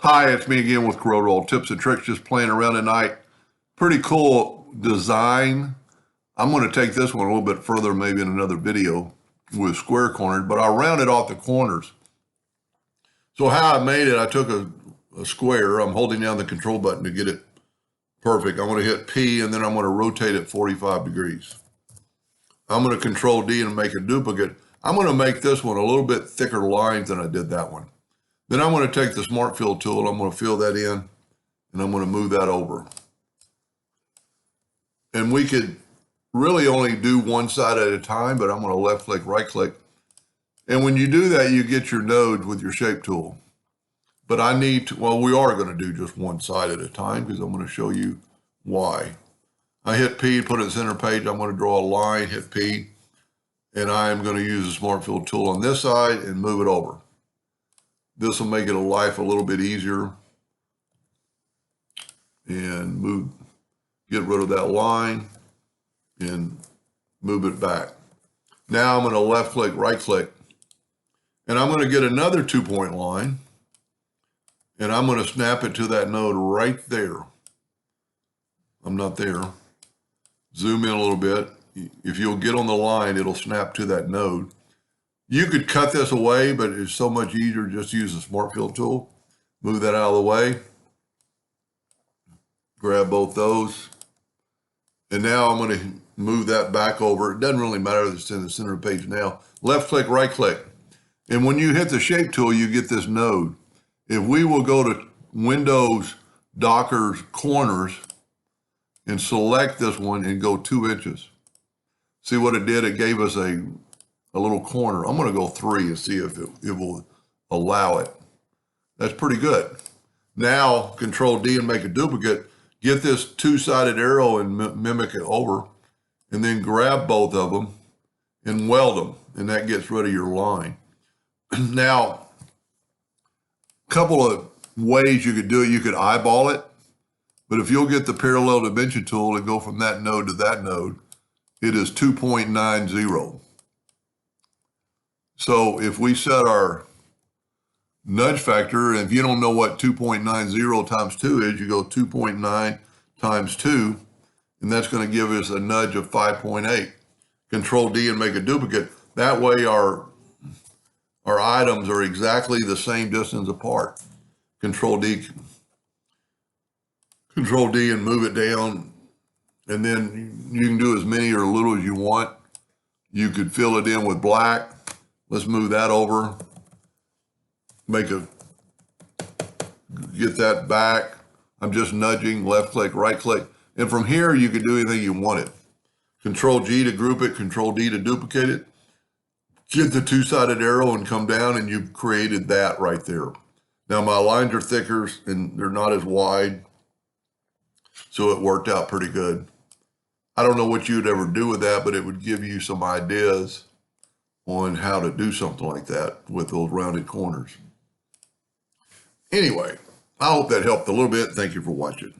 Hi, it's me again with CorelDraw Tips and Tricks, just playing around tonight. Pretty cool design. I'm going to take this one a little bit further, maybe in another video with square corners, but I rounded off the corners. So how I made it, I took a square. I'm holding down the control button to get it perfect. I'm going to hit P and then I'm going to rotate it 45 degrees. I'm going to control D and make a duplicate. I'm going to make this one a little bit thicker lines than I did that one. Then I'm going to take the Smart Fill tool, I'm going to fill that in, and I'm going to move that over. And we could really only do one side at a time, but I'm going to left click, right click. And when you do that, you get your nodes with your shape tool. But I need to, well, we are going to do just one side at a time because I'm going to show you why. I hit P, put it in center page. I'm going to draw a line, hit P, and I'm going to use the Smart Fill tool on this side and move it over. This will make it life a little bit easier. And get rid of that line and move it back. Now I'm going to left click, right click, and I'm going to get another 2-point line, and I'm going to snap it to that node right there. I'm not there. Zoom in a little bit. If you'll get on the line, it'll snap to that node. You could cut this away, but it's so much easier just to use the Smart Fill tool. Move that out of the way. Grab both those. And now I'm going to move that back over. It doesn't really matter that it's in the center of the page now. Left click, right click. And when you hit the shape tool, you get this node. If we will go to Windows, Docker's Corners, and select this one and go 2 inches. See what it did? It gave us a little corner. I'm going to go 3 and see if it will allow it. That's pretty good. Now, Control D and make a duplicate. Get this 2-sided arrow and mimic it over, and then grab both of them and weld them, and that gets rid of your line. Now, a couple of ways you could do it. You could eyeball it, but if you'll get the parallel dimension tool and go from that node to that node, it is 2.90. So if we set our nudge factor, and if you don't know what 2.90 times 2 is, you go 2.9 times 2, and that's going to give us a nudge of 5.8. Control D and make a duplicate. That way our items are exactly the same distance apart. Control D and move it down, and then you can do as many or little as you want. You could fill it in with black. Let's move that over. Get that back. I'm just nudging, left click, right click. And from here, you can do anything you wanted. Control G to group it, Control D to duplicate it. Get the 2-sided arrow and come down, and you've created that right there. Now my lines are thicker and they're not as wide, so it worked out pretty good. I don't know what you'd ever do with that, but it would give you some ideas on how to do something like that with those rounded corners. Anyway, I hope that helped a little bit. Thank you for watching.